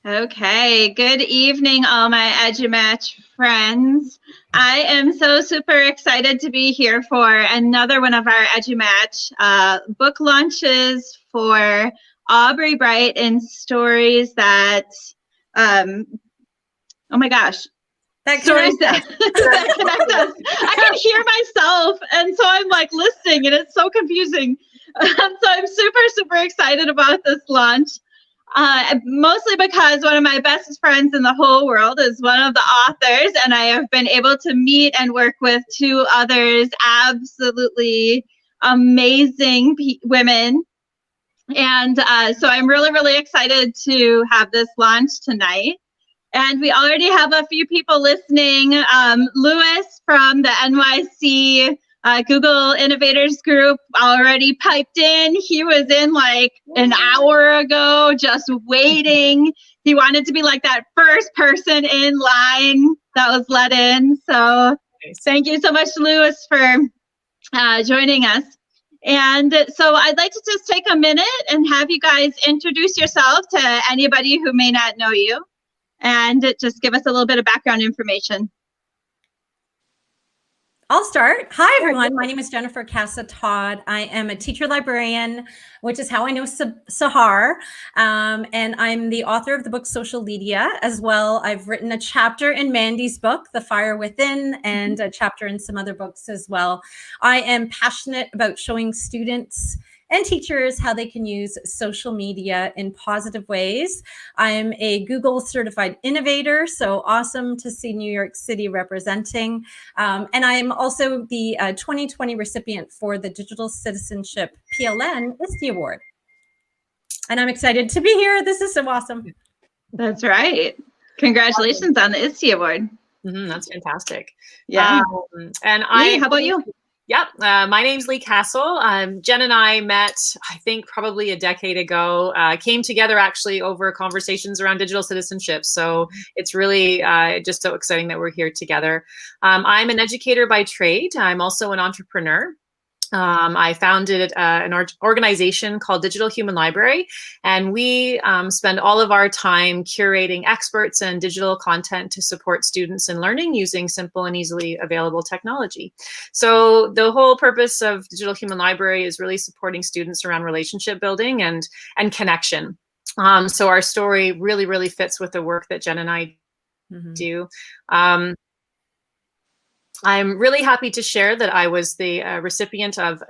Okay, good evening, all my EduMatch friends. I am so super excited to be here for another one of our EduMatch book launches for Aubrey Bright in stories that, oh my gosh, stories that connect us. I can hear myself, and so I'm like listening, and it's so confusing. So I'm super excited about this launch. Mostly because one of my best friends in the whole world is one of the authors, and I have been able to meet and work with two others, absolutely amazing women. And so I'm really excited to have this launch tonight. And we already have a few people listening. Lewis from the NYC Google Innovators Group already piped in. He was in like an hour ago, just waiting. He wanted to be like that first person in line that was let in. So thank you so much, Lewis, for joining us. And so I'd like to just take a minute and have you guys introduce yourself to anybody who may not know you, and just give us a little bit of background information. I'll start. Hi, everyone. My name is Jennifer Casa-Todd. I am a teacher librarian, which is how I know Sahar. And I'm the author of the book Social Media as well. I've written a chapter in Mandy's book, The Fire Within, and a chapter in some other books as well. I am passionate about showing students and teachers how they can use social media in positive ways. I'm a Google certified innovator, so awesome to see New York City representing. And I'm also the 2020 recipient for the Digital Citizenship PLN ISTE Award. And I'm excited to be here. This is so awesome. That's right. Congratulations on the ISTE Award. That's fantastic. Yeah. And Leigh, how about you? Yep. My name's Leigh Cassell. Jen and I met, I think, probably a decade ago, came together actually over conversations around digital citizenship. So it's really just so exciting that we're here together. I'm an educator by trade. I'm also an entrepreneur. I founded an organization called Digital Human Library, and we spend all of our time curating experts and digital content to support students in learning using simple and easily available technology. So the whole purpose of Digital Human Library is really supporting students around relationship building and connection. So our story really fits with the work that Jen and I do. I'm really happy to share that I was the recipient of,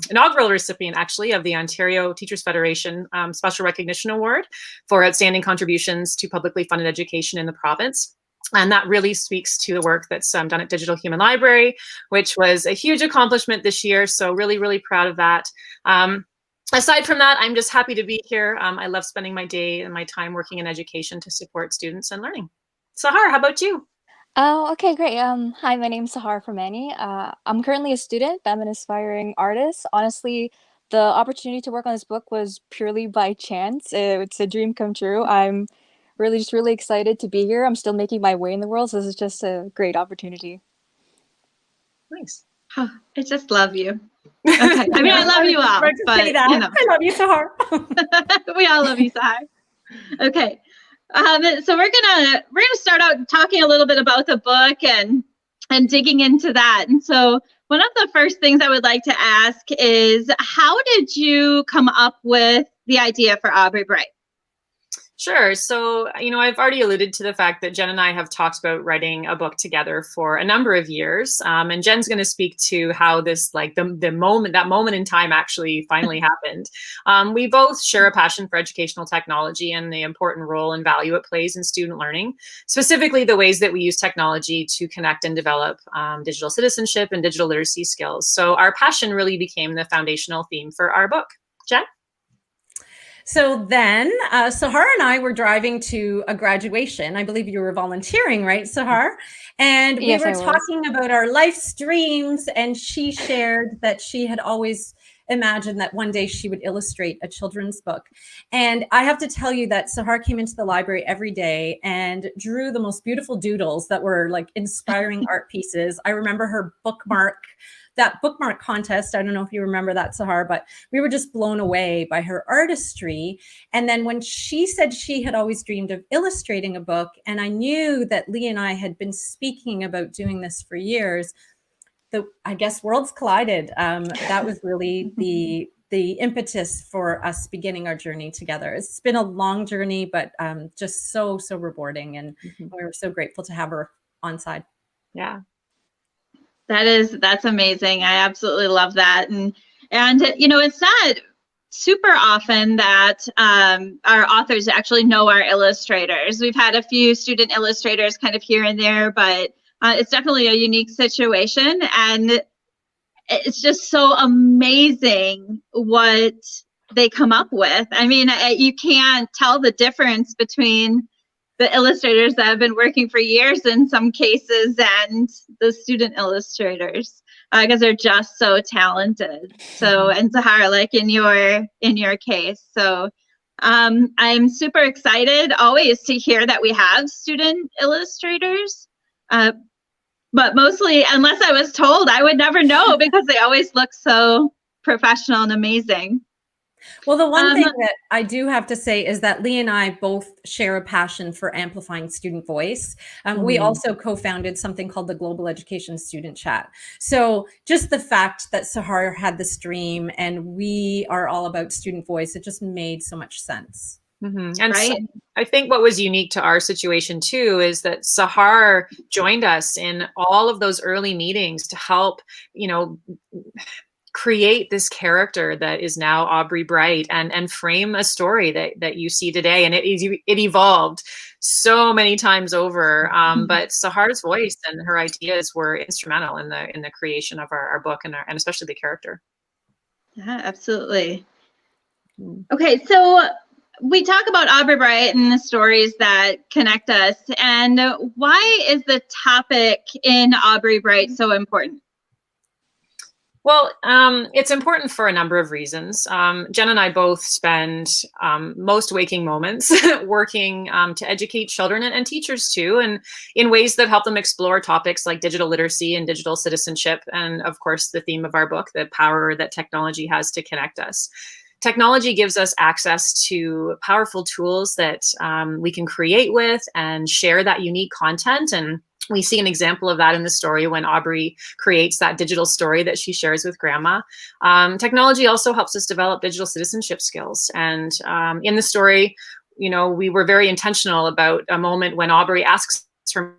inaugural recipient actually, of the Ontario Teachers Federation Special Recognition Award for outstanding contributions to publicly funded education in the province. And that really speaks to the work that's done at Digital Human Library, which was a huge accomplishment this year. So really proud of that. Aside from that, I'm just happy to be here. I love spending my day and my time working in education to support students and learning. Sahar, how about you? Oh, okay, great. Hi, my name's Sahar Fermani. I'm currently a student, but I'm an aspiring artist. Honestly, the opportunity to work on this book was purely by chance. It's a dream come true. I'm really excited to be here. I'm still making my way in the world, so this is just a great opportunity. Nice. Oh, I just love you. Okay. I mean, I love you all, but you know. I love you, Sahar. We all love you, Sahar. Okay. So we're gonna start out talking a little bit about the book and digging into that. And so one of the first things I would like to ask is, how did you come up with the idea for Aubrey Bright? Sure. So, I've already alluded to the fact that Jen and I have talked about writing a book together for a number of years. And Jen's going to speak to how this, like that moment in time actually finally happened. We both share a passion for educational technology and the important role and value it plays in student learning, specifically the ways that we use technology to connect and develop digital citizenship and digital literacy skills. So our passion really became the foundational theme for our book. Jen? So then Sahar and I were driving to a graduation. I believe you were volunteering, right, Sahar? And we were talking about our life's dreams, and she shared that she had always imagine that one day she would illustrate a children's book. And I have to tell you that Sahar came into the library every day and drew the most beautiful doodles that were like inspiring art pieces. I remember her that bookmark contest. I don't know if you remember that, Sahar, but we were just blown away by her artistry. And then when she said she had always dreamed of illustrating a book, and I knew that Leigh and I had been speaking about doing this for years, I guess worlds collided. That was really the impetus for us beginning our journey together. It's been a long journey, but just so rewarding. And we were so grateful to have her on side. Yeah. That's amazing. I absolutely love that. And you know, it's not super often that our authors actually know our illustrators. We've had a few student illustrators kind of here and there, but it's definitely a unique situation. And it's just so amazing what they come up with. I mean, you can't tell the difference between the illustrators that have been working for years in some cases and the student illustrators, because they're just so talented. So, and Sahar, like in your case. So I'm super excited always to hear that we have student illustrators. But mostly, unless I was told, I would never know because they always look so professional and amazing. Well, the one thing that I do have to say is that Leigh and I both share a passion for amplifying student voice. We also co-founded something called the Global Education Student Chat. So just the fact that Sahar had this dream and we are all about student voice, it just made so much sense. And right? so I think what was unique to our situation too is that Sahar joined us in all of those early meetings to help, you know, create this character that is now Aubrey Bright and frame a story that you see today. And it evolved so many times over. But Sahar's voice and her ideas were instrumental in the creation of our book and especially the character. Yeah, absolutely. Okay, so we talk about Aubrey Bright and the stories that connect us. And why is the topic in Aubrey Bright so important? Well, it's important for a number of reasons. Jen and I both spend most waking moments working to educate children and teachers too, and in ways that help them explore topics like digital literacy and digital citizenship. And of course, the theme of our book, the power that technology has to connect us. Technology gives us access to powerful tools that we can create with and share that unique content. And we see an example of that in the story when Aubrey creates that digital story that she shares with Gramma. Technology also helps us develop digital citizenship skills. And in the story, you know, we were very intentional about a moment when Aubrey asks her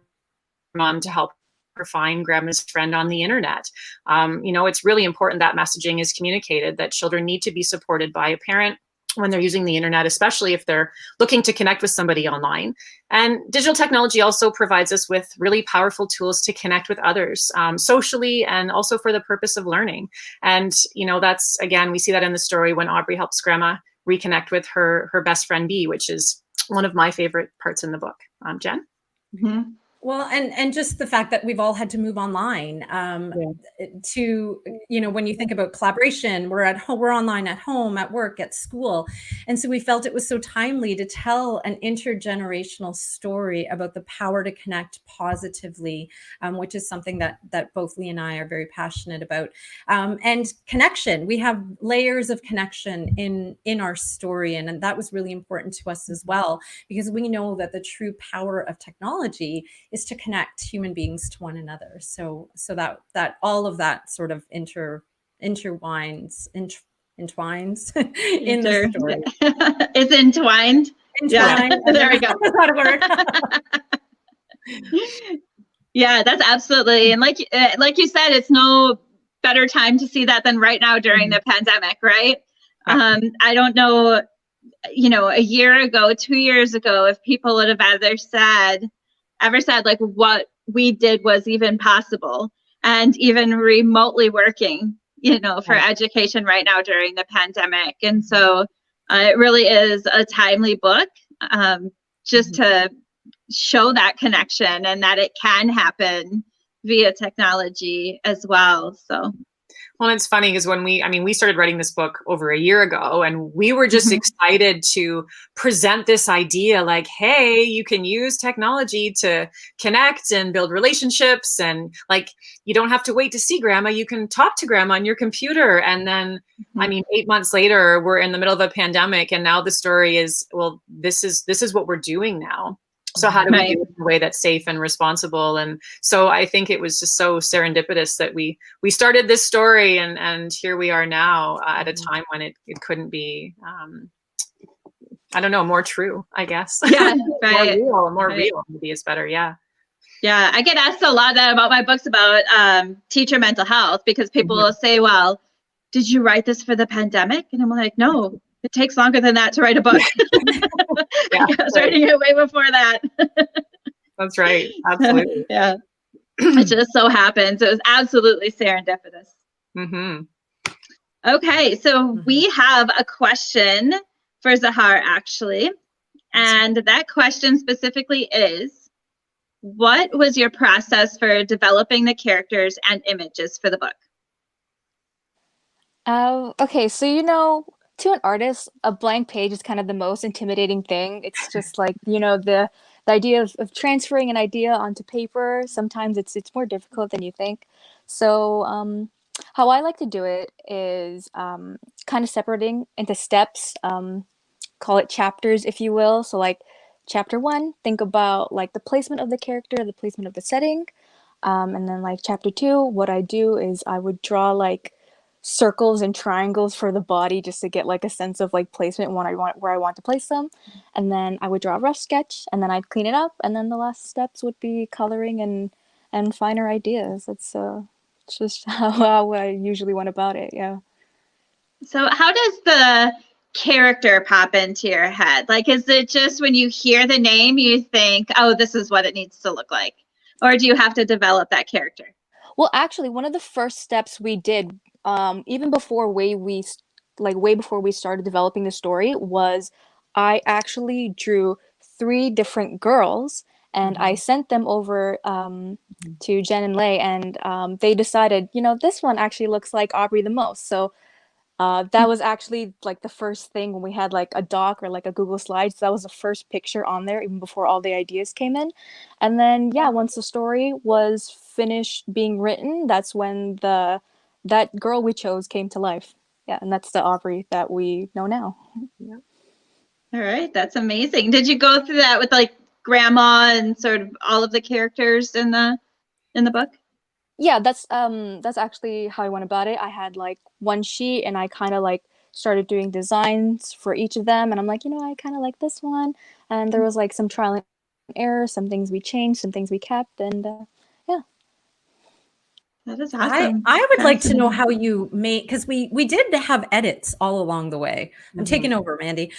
mom to help her find Gramma's friend on the internet. You know, it's really important that messaging is communicated, that children need to be supported by a parent when they're using the internet, especially if they're looking to connect with somebody online. And digital technology also provides us with really powerful tools to connect with others socially and also for the purpose of learning. And, you know, that's, again, we see that in the story when Aubrey helps Gramma reconnect with her best friend B, which is one of my favorite parts in the book. Jen? Well, and just the fact that we've all had to move online to, you know, when you think about collaboration, we're at home, we're online at home, at work, at school. And so we felt it was so timely to tell an intergenerational story about the power to connect positively, which is something that both Leigh and I are very passionate about. And connection, we have layers of connection in our story. And that was really important to us as well, because we know that the true power of technology is to connect human beings to one another. So that all of that sort of entwines in the story. It's entwined. Yeah, there we go. That's not a word. Yeah, that's absolutely. And like you said, it's no better time to see that than right now during the pandemic, right? I don't know, you know, a year ago, 2 years ago, if people would have ever said like what we did was even possible and even remotely working, you know, for education right now during the pandemic. And so it really is a timely book just to show that connection and that it can happen via technology as well. So Well, it's funny because when we started writing this book over a year ago, and we were just excited to present this idea like, hey, you can use technology to connect and build relationships. And like, you don't have to wait to see grandma. You can talk to grandma on your computer. And then, 8 months later, we're in the middle of a pandemic. And now the story is, well, this is what we're doing now. So how do we do it in a way that's safe and responsible? And so I think it was just so serendipitous that we started this story, and here we are now at a time when it couldn't be, I don't know, more true, I guess. Yeah, right. more real maybe is better. Yeah. Yeah, I get asked a lot about my books about teacher mental health, because people will say, well, did you write this for the pandemic? And I'm like, no, it takes longer than that to write a book. I was writing it way before that. That's right. Absolutely. Yeah. It just so happens. It was absolutely serendipitous. Okay, so we have a question for Zahar, actually. And that question specifically is, what was your process for developing the characters and images for the book? Okay, so to an artist, a blank page is kind of the most intimidating thing. It's just like, the idea of transferring an idea onto paper. Sometimes it's more difficult than you think. So how I like to do it is kind of separating into steps, call it chapters, if you will. So like chapter 1, think about like the placement of the character, the placement of the setting. And then like chapter 2, what I do is I would draw like circles and triangles for the body just to get like a sense of like placement where I want to place them. And then I would draw a rough sketch, and then I'd clean it up, and then the last steps would be coloring and finer ideas. It's just how I usually went about it. Yeah. So how does the character pop into your head? Like, is it just when you hear the name you think, oh, this is what it needs to look like? Or do you have to develop that character? Well, actually, one of the first steps we did, even way before we started developing the story, was I actually drew 3 different girls, and I sent them over to Jen and Leigh, and they decided, this one actually looks like Aubrey the most. So that was actually like the first thing when we had like a doc or like a Google Slides. That was the first picture on there, even before all the ideas came in. And then, once the story was finished being written, that's when that girl we chose came to life. Yeah, and that's the Aubrey that we know now. Yeah. All right, that's amazing. Did you go through that with like Gramma and sort of all of the characters in the book? Yeah, that's actually how I went about it. I had like one sheet, and I kind of like started doing designs for each of them, and I'm like, I kind of like this one, and there was like some trial and error, some things we changed, some things we kept, and yeah. That is awesome. I would like to know how you made, because we did have edits all along the way. I'm taking over, Mandy.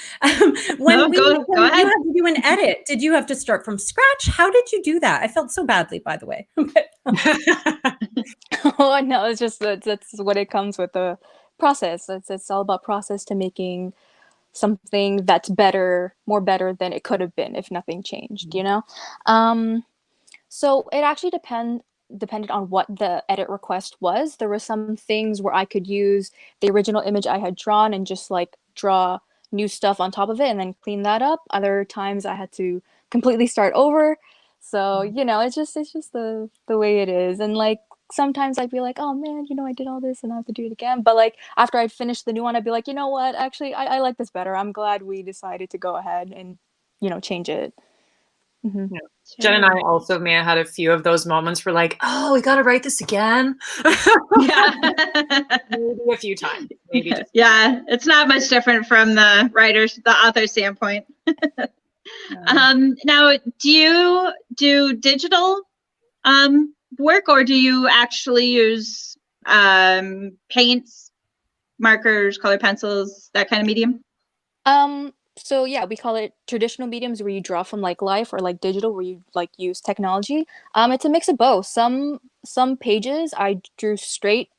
When you had to do an edit, did you have to start from scratch? How did you do that? I felt so badly, by the way. Oh no, it's just that's what it comes with the process. It's all about process to making something that's more better than it could have been if nothing changed. So it actually depended on what the edit request was. There were some things where I could use the original image I had drawn and just like draw new stuff on top of it and then clean that up. Other times I had to completely start over. So, it's just the way it is. And like sometimes I'd be like, oh man, I did all this and I have to do it again. But like after I'd finished the new one, I'd be like, you know what? Actually, I like this better. I'm glad we decided to go ahead and, change it. Yeah. Jen and I also may have had a few of those moments where like, oh, we got to write this again. Yeah. Maybe a few times. Maybe just it's not much different from the author standpoint. Now, do you do digital work, or do you actually use paints, markers, color pencils, that kind of medium? So yeah, we call it traditional mediums, where you draw from like life, or like digital, where you like use technology. It's a mix of both. Some pages I drew straight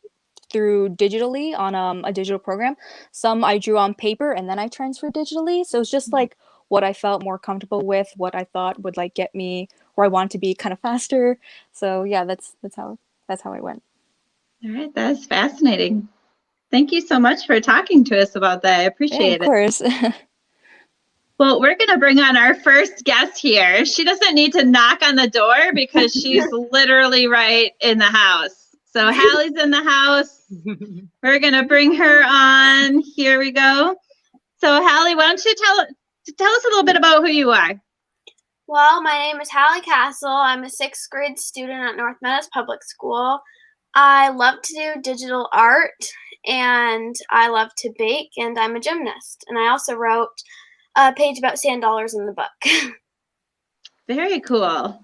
through digitally on a digital program. Some I drew on paper and then I transferred digitally. So it's just like what I felt more comfortable with, what I thought would like get me where I want to be kind of faster. So yeah, that's how it went. All right, that's fascinating. Thank you so much for talking to us about that. I Yeah, appreciate of it. course. Well, we're going to bring on our first guest here. She doesn't need to knock on the door because she's literally right in the house. So Hallie's in the house. We're going to bring her on. Here we go. So Hallie, why don't you tell us a little bit about who you are? Well, my name is Hallie Castle. I'm a 6th grade student at North Meadows Public School. I love to do digital art, and I love to bake, and I'm a gymnast. And I also wrote a page about sand dollars in the book. Very cool. All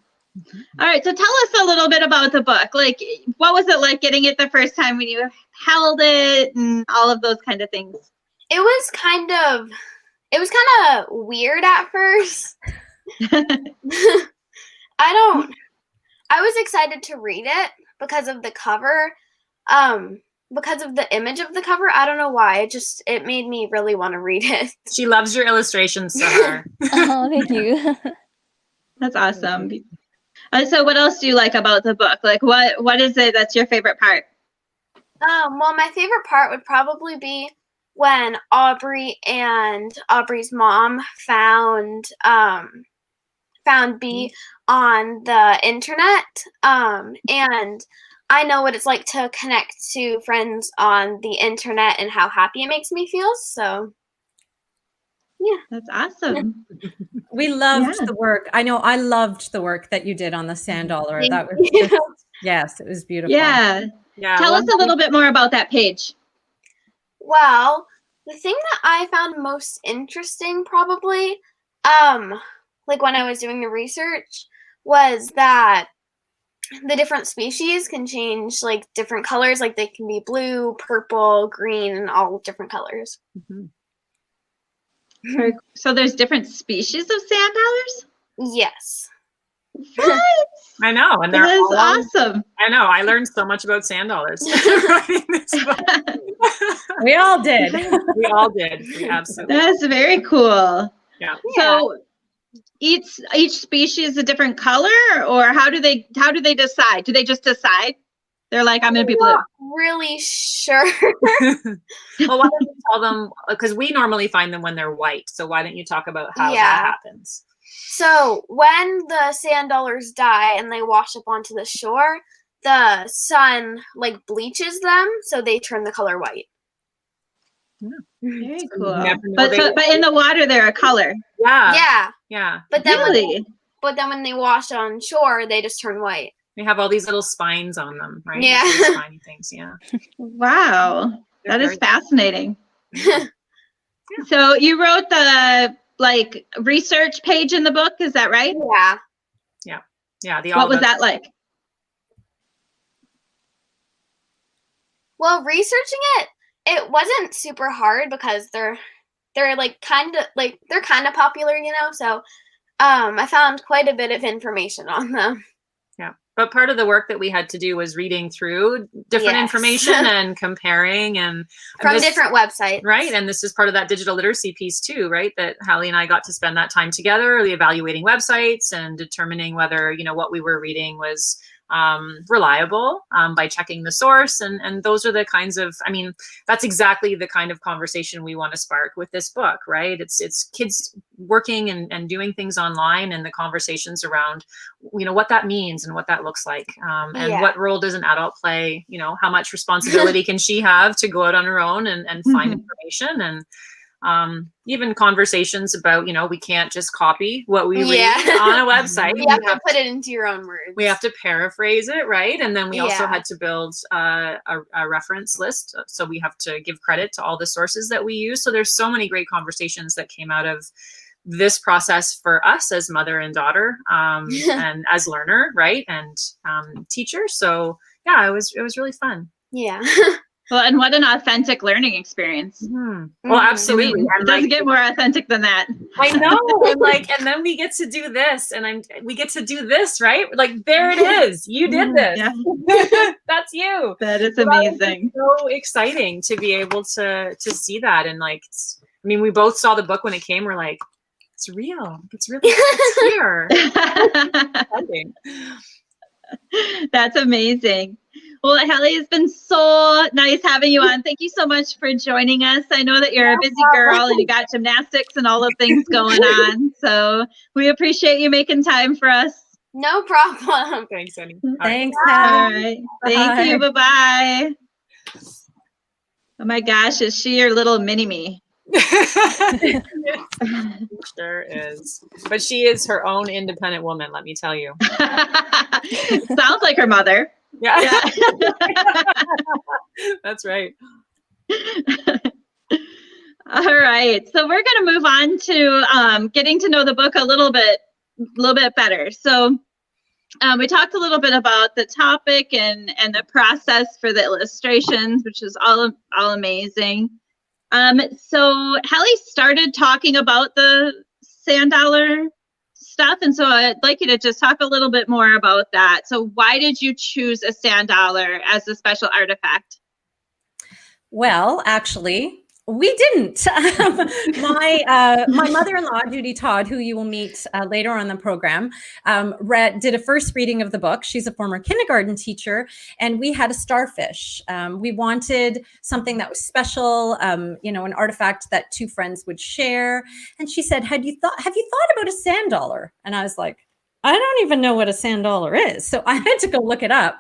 right, so tell us a little bit about the book. Like, what was it like getting it the first time when you held it and all of those kind of things? It was kind of weird at first. I was excited to read it because of the cover. Because of the image of the cover. I don't know why. It made me really want to read it. She loves your illustrations, Sahar. Oh, thank you. That's awesome. So what else do you like about the book? Like, what is it that's your favorite part? Well, my favorite part would probably be when Aubrey and Aubrey's mom found B on the internet. And I know what it's like to connect to friends on the internet and how happy it makes me feel. So, yeah. That's awesome. We loved Yeah. the work. I know I loved the work that you did on the sand dollar. Thank That was you. just, yes, it was beautiful. Yeah. Yeah. Tell us a little bit more about that page. Well, the thing that I found most interesting probably, like when I was doing the research, was that the different species can change like different colors. Like they can be blue, purple, green, and all different colors. So there's different species of sand dollars? Yes. What? I know, and they're That is all awesome. I know. I learned so much about sand dollars writing this book. We all did. We all did. We absolutely. That's very cool. Yeah. So each species is a different color, or how do they decide? Do they just decide? They're like, I'm gonna be blue. Not really sure. Well, why don't you tell them? Because we normally find them when they're white. So why don't you talk about how that happens? So when the sand dollars die and they wash up onto the shore, the sun like bleaches them, so they turn the color white. Very So you cool. never know But they- but in the water, they're a color. Yeah. Yeah. Yeah. But then Really? when they wash on shore, they just turn white. They have all these little spines on them, right? Yeah. These little spiny things. Yeah. Wow, They're that is very- fascinating. So you wrote the like research page in the book, is that right? Yeah. Yeah. What was that like? Well, researching it wasn't super hard because they're like kind of popular, you know. So I found quite a bit of information on them. Yeah. But part of the work that we had to do was reading through different Yes. information and comparing and From this- different websites. Right. And this is part of that digital literacy piece too, right? That Hallie and I got to spend that time together, evaluating websites and determining whether, what we were reading was reliable by checking the source. And those are the kinds of, that's exactly the kind of conversation we want to spark with this book, right? It's kids working and doing things online, and the conversations around, what that means and what that looks like. And what role does an adult play? How much responsibility can she have to go out on her own and find information, and even conversations about, we can't just copy what we read on a website. You have to put it into your own words. We have to paraphrase it, right? And then we also Yeah. had to build a reference list. So we have to give credit to all the sources that we use. So there's so many great conversations that came out of this process for us as mother and daughter, and as learner, right? And teacher. So yeah, it was really fun. Yeah. Well, and what an authentic learning experience. Well, absolutely. It doesn't get more authentic than that. I know. And then we get to do this, and we get to do this, right? Like, there it is. You did this. Yeah. That's you. That is amazing. So exciting to be able to see that. And we both saw the book when it came. We're like, it's real. It's here. Exciting. That's amazing. Well, Hallie, it's been so nice having you on. Thank you so much for joining us. I know that you're a busy girl and you got gymnastics and all the things going on. So we appreciate you making time for us. No problem. Thanks, Annie. Thanks, All Hallie. right. Thank you. Bye. Bye-bye. Oh my gosh, is she your little mini-me? Sure is. But she is her own independent woman, let me tell you. Sounds like her mother. Yeah. Yeah. That's right. All right. So we're going to move on to getting to know the book a little bit better. So we talked a little bit about the topic and the process for the illustrations, which is all amazing. So Hallie started talking about the sand dollar stuff, and so I'd like you to just talk a little bit more about that. So why did you choose a sand dollar as a special artifact? Well, actually, we didn't. My mother-in-law, Judy Todd, who you will meet later on the program, did a first reading of the book. She's a former kindergarten teacher, and we had a starfish. We wanted something that was special, an artifact that two friends would share. And she said, have you thought about a sand dollar? And I was like, I don't even know what a sand dollar is. So I had to go look it up.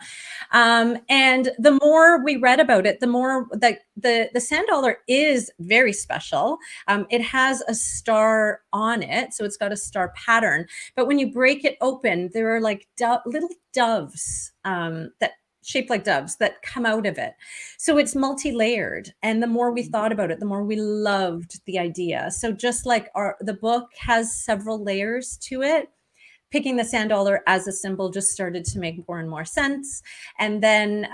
And the more we read about it, the more that the sand dollar is very special. It has a star on it, so it's got a star pattern. But when you break it open, there are like little doves that shaped like doves that come out of it. So it's multi-layered. And the more we thought about it, the more we loved the idea. So just like the book has several layers to it, picking the sand dollar as a symbol just started to make more and more sense. And then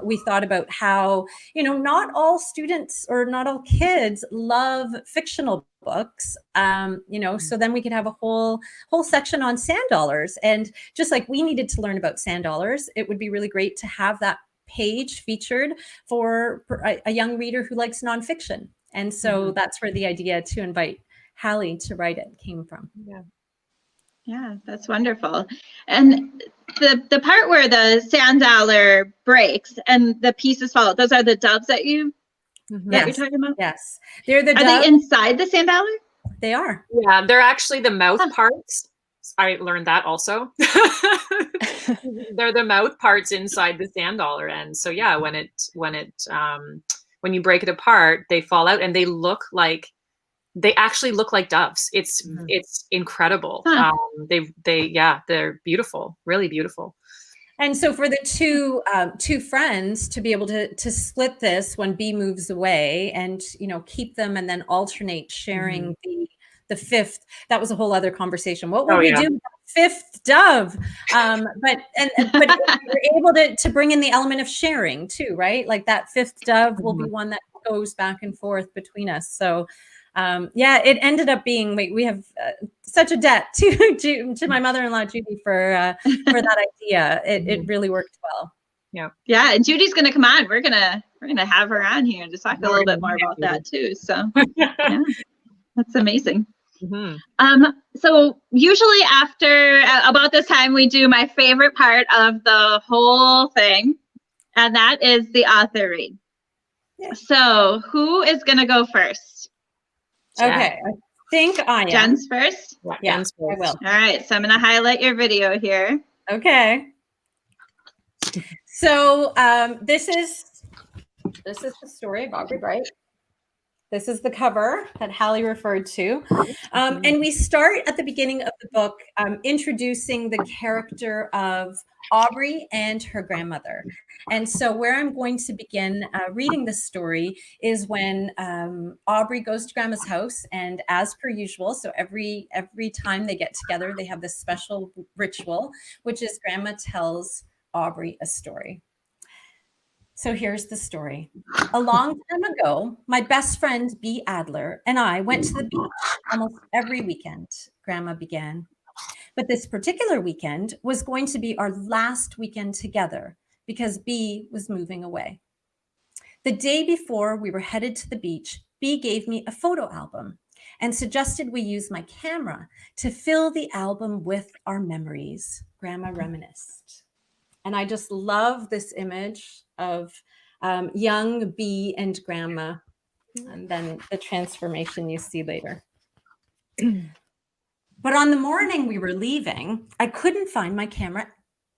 we thought about how, not all students or not all kids love fictional books, so then we could have a whole section on sand dollars. And just like we needed to learn about sand dollars, it would be really great to have that page featured for a young reader who likes nonfiction. And so that's where the idea to invite Hallie to write it came from. Yeah. Yeah, that's wonderful. And the part where the sand dollar breaks and the pieces fall, those are the doves that you're talking about? Yes. They're the doves. Are they inside the sand dollar? They are. Yeah, they're actually the mouth parts. I learned that also. They're the mouth parts inside the sand dollar. And so yeah, when you break it apart, they fall out and they actually look like doves. It's incredible. Huh. They're beautiful, really beautiful. And so for the two friends to be able to split this when B moves away and keep them and then alternate sharing the fifth, that was a whole other conversation. What will we do with the fifth dove? But we're able to bring in the element of sharing too, right? Like that fifth dove will be one that goes back and forth between us. So it ended up being, we have such a debt to my mother-in-law, Judy, for that idea. It really worked well. Yeah. And Judy's going to come on. We're going to have her on here and just talk a little bit more about that too. So yeah, that's amazing. So usually after about this time, we do my favorite part of the whole thing, and that is the author read. Yeah. So who is going to go first? Okay, I think I am. Jen's first? Yeah, Jen's first. I will. All right, so I'm going to highlight your video here. Okay. So this is the story of Aubrey Bright. This is the cover that Hallie referred to. And we start at the beginning of the book introducing the character of Aubrey and her grandmother. And so where I'm going to begin reading the story is when Aubrey goes to Grandma's house, and as per usual, so every time they get together, they have this special ritual, which is Grandma tells Aubrey a story. So here's the story. A long time ago, my best friend, B. Adler, and I went to the beach almost every weekend, Grandma began. But this particular weekend was going to be our last weekend together because B was moving away. The day before we were headed to the beach, B gave me a photo album and suggested we use my camera to fill the album with our memories, Grandma reminisced. And I just love this image of young Bee and Grandma, and then the transformation you see later. But on the morning we were leaving, I couldn't find my camera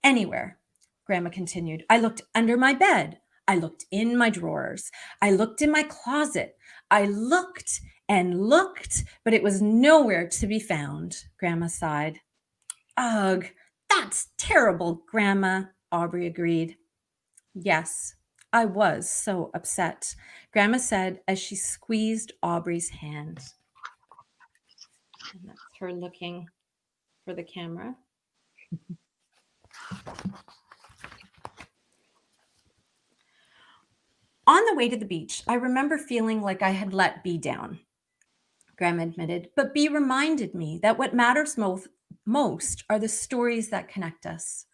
anywhere. Grandma continued. I looked under my bed. I looked in my drawers. I looked in my closet. I looked and looked, but it was nowhere to be found. Grandma sighed. Ugh, that's terrible, Grandma, Aubrey agreed. Yes, I was so upset, Grandma said as she squeezed Aubrey's hand. And that's her looking for the camera. On the way to the beach, I remember feeling like I had let Bee down, Grandma admitted, but Bee reminded me that what matters most are the stories that connect us.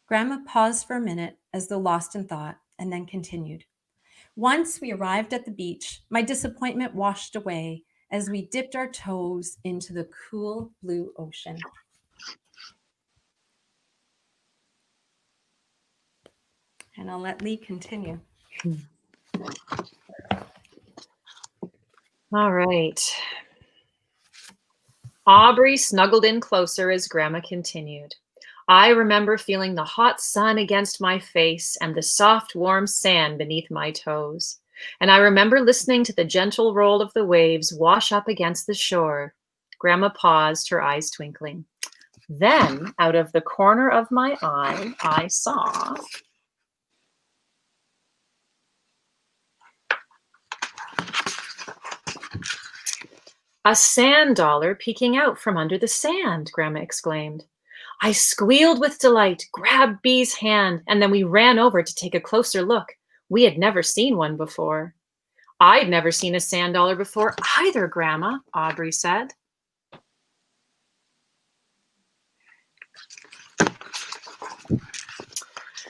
Grandma paused for a minute as though lost in thought, and then continued. Once we arrived at the beach, my disappointment washed away as we dipped our toes into the cool blue ocean. And I'll let Leigh continue. All right. Aubrey snuggled in closer as Grandma continued. I remember feeling the hot sun against my face and the soft, warm sand beneath my toes. And I remember listening to the gentle roll of the waves wash up against the shore. Grandma paused, her eyes twinkling. Then, out of the corner of my eye, I saw a sand dollar peeking out from under the sand, Grandma exclaimed. I squealed with delight, grabbed Bee's hand, and then we ran over to take a closer look. We had never seen one before. I'd never seen a sand dollar before either, Grandma, Aubrey said.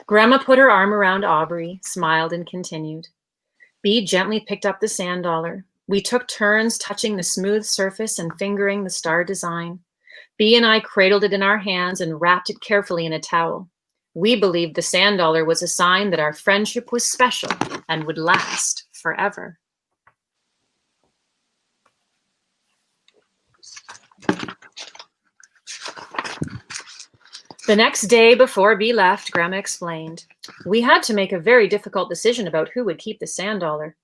Grandma put her arm around Aubrey, smiled, and continued. Bee gently picked up the sand dollar. We took turns touching the smooth surface and fingering the star design. Bee and I cradled it in our hands and wrapped it carefully in a towel. We believed the sand dollar was a sign that our friendship was special and would last forever. The next day before Bee left, Grandma explained, we had to make a very difficult decision about who would keep the sand dollar.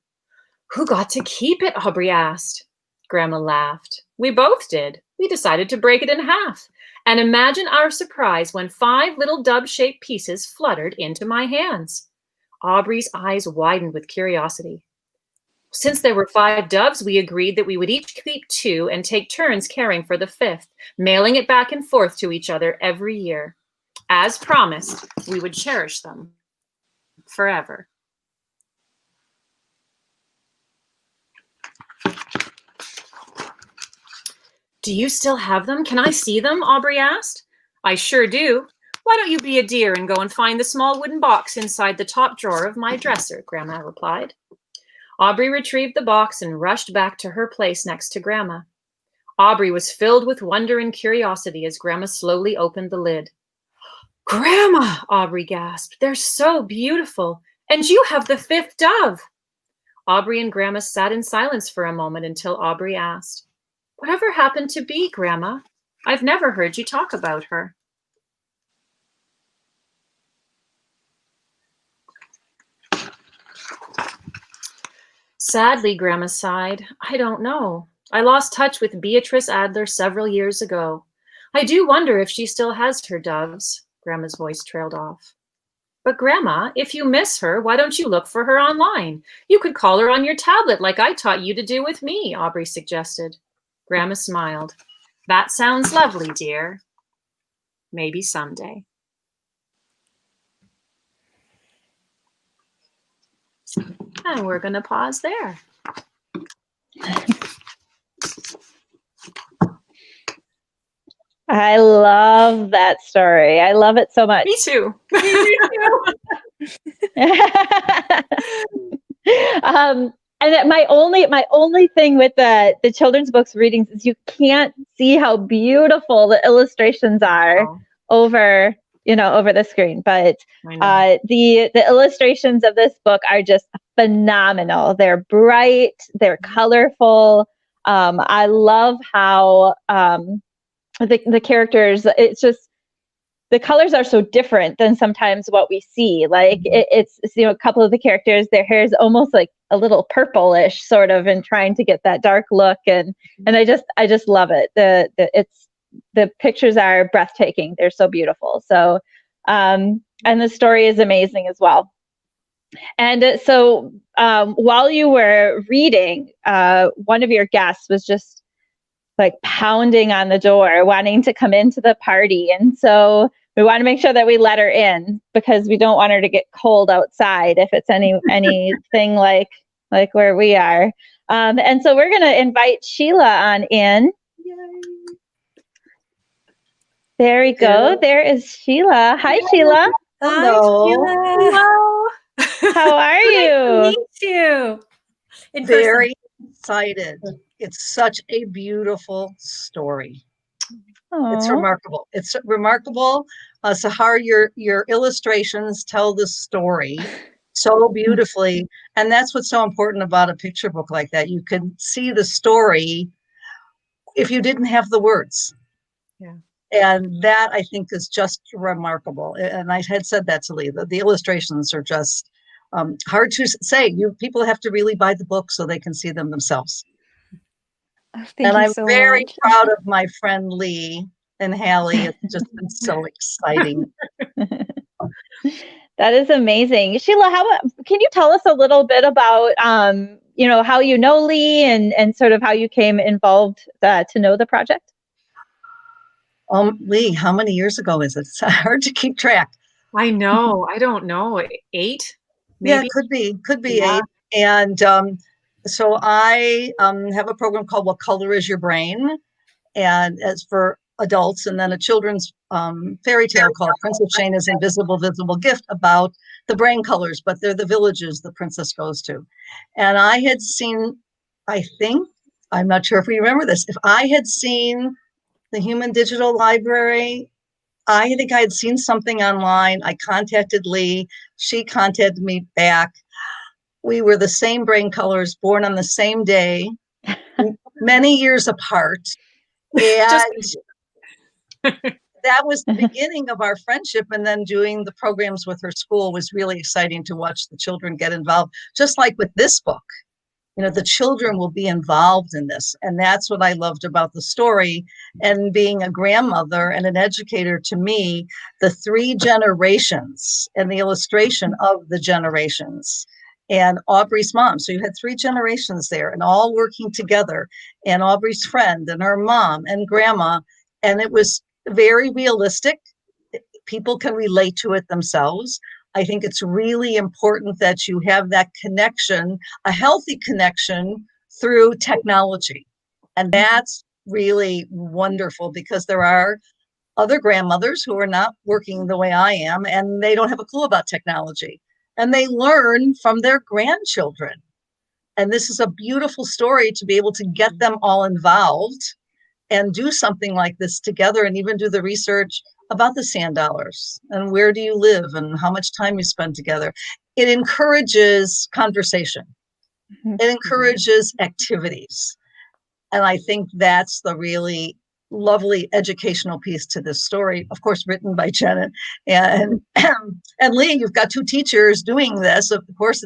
Who got to keep it? Aubrey asked. Grandma laughed. We both did. We decided to break it in half. And imagine our surprise when 5 little dove-shaped pieces fluttered into my hands. Aubrey's eyes widened with curiosity. Since there were 5 doves, we agreed that we would each keep 2 and take turns caring for the 5th, mailing it back and forth to each other every year. As promised, we would cherish them forever. Do you still have them? Can I see them? Aubrey asked. I sure do. Why don't you be a dear and go and find the small wooden box inside the top drawer of my dresser, Grandma replied. Aubrey retrieved the box and rushed back to her place next to Grandma. Aubrey was filled with wonder and curiosity as Grandma slowly opened the lid. Grandma, Aubrey gasped, they're so beautiful. And you have the 5th dove. Aubrey and Grandma sat in silence for a moment until Aubrey asked, whatever happened to Bee, Grandma? I've never heard you talk about her. Sadly, Grandma sighed. I don't know. I lost touch with Beatrice Adler several years ago. I do wonder if she still has her doves. Grandma's voice trailed off. But Grandma, if you miss her, why don't you look for her online? You could call her on your tablet like I taught you to do with me, Aubrey suggested. Grandma smiled. That sounds lovely, dear. Maybe someday. And we're going to pause there. I love that story. I love it so much. Me too. And my only thing with the children's books readings is you can't see how beautiful the illustrations are over over the screen. But the illustrations of this book are just phenomenal. They're bright, they're colorful. I love how the characters, it's just, the colors are so different than sometimes what we see. Like it's a couple of the characters, their hair is almost like a little purplish sort of, and trying to get that dark look. And I just love it. The pictures are breathtaking. They're so beautiful. So, and the story is amazing as well. And so while you were reading, one of your guests was just like pounding on the door, wanting to come into the party. And so we want to make sure that we let her in, because we don't want her to get cold outside if it's anything like where we are. And so we're going to invite Sheila on in. Yay. There we go. There is Sheila. Hi, Sheila. Hello. Hello. How are you? Nice to meet you. Very excited. It's such a beautiful story. Aww. It's remarkable. It's remarkable. Sahar, your illustrations tell the story so beautifully. And that's what's so important about a picture book like that. You can see the story if you didn't have the words. Yeah. And that, I think, is just remarkable. And I had said that to Leigh. The illustrations are just hard to say. People have to really buy the book so they can see them themselves. Thank you I'm so very much. proud of my friend Leigh and Hallie. It's just been so exciting. That is amazing. Sheila, can you tell us a little bit about, how you know Leigh and sort of how you came involved to know the project? Leigh, how many years ago is it? It's hard to keep track. I know. I don't know. 8? Maybe? Yeah, could be 8. And so I have a program called What Color Is Your Brain? And it's for adults, and then a children's fairy tale called Princess Shayna's Invisible Visible Gift about the brain colors, but they're the villages the princess goes to. And I had seen, I'm not sure if we remember this, if I had seen the Human Digital Library, I think I had seen something online. I contacted Leigh. She contacted me back. We were the same brain colors, born on the same day, many years apart. And that was the beginning of our friendship. And then doing the programs with her school was really exciting to watch the children get involved, just like with this book. The children will be involved in this. And that's what I loved about the story. And being a grandmother and an educator, to me, the 3 generations and the illustration of the generations and Aubrey's mom. So you had 3 generations there and all working together, and Aubrey's friend and her mom and grandma. And it was very realistic. People can relate to it themselves. I think it's really important that you have that connection, a healthy connection through technology. And that's really wonderful, because there are other grandmothers who are not working the way I am, and they don't have a clue about technology. And they learn from their grandchildren. And this is a beautiful story to be able to get them all involved and do something like this together, and even do the research about the sand dollars and where do you live and how much time you spend together. It encourages conversation. It encourages activities. And I think that's the really lovely educational piece to this story, of course, written by Janet and Leigh. You've got 2 teachers doing this. Of course,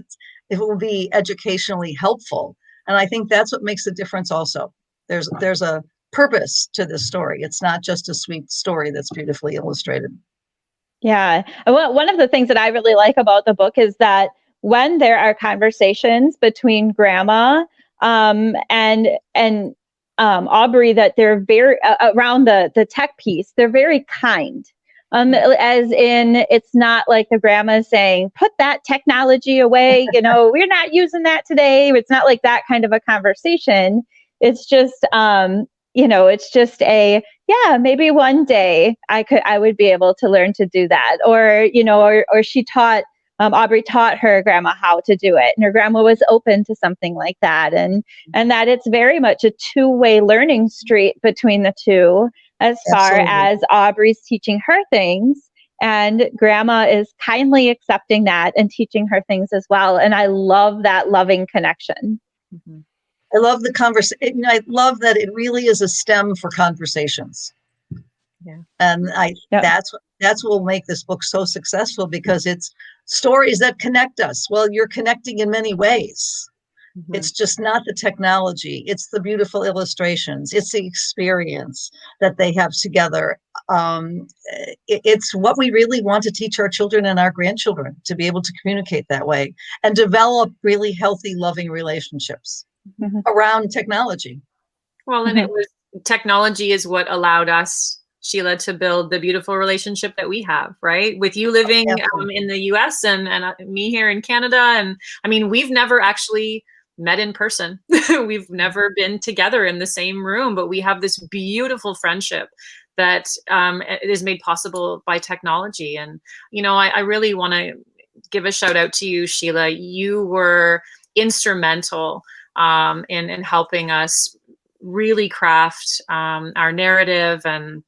it will be educationally helpful. And I think that's what makes a difference also. There's a purpose to this story. It's not just a sweet story that's beautifully illustrated. Yeah. One of the things that I really like about the book is that when there are conversations between Gramma and Aubrey, that they're very around the tech piece, they're very kind. As in, it's not like the grandma is saying, put that technology away, we're not using that today. It's not like that kind of a conversation. It's just, it's just maybe one day I would be able to learn to do that. Or she taught, Aubrey taught her grandma how to do it, and her grandma was open to something like that. And that it's very much a 2-way learning street between the 2, as far as Aubrey's teaching her things And Gramma is kindly accepting that and teaching her things as well. And I love that loving connection. Mm-hmm. I love the conversation. I love that it really is a stem for conversations. Yeah. And that's what will make this book so successful, because it's stories that connect us. Well, you're connecting in many ways. Mm-hmm. It's just not the technology. It's the beautiful illustrations. It's the experience that they have together. It's what we really want to teach our children and our grandchildren, to be able to communicate that way and develop really healthy, loving relationships around technology. Well, and technology is what allowed us, Sheila, to build the beautiful relationship that we have, right? With you living in the US and me here in Canada. And I mean, we've never actually met in person. We've never been together in the same room, but we have this beautiful friendship that is made possible by technology. And, you know, I really want to give a shout out to you, Sheila. You were instrumental in helping us really craft our narrative, and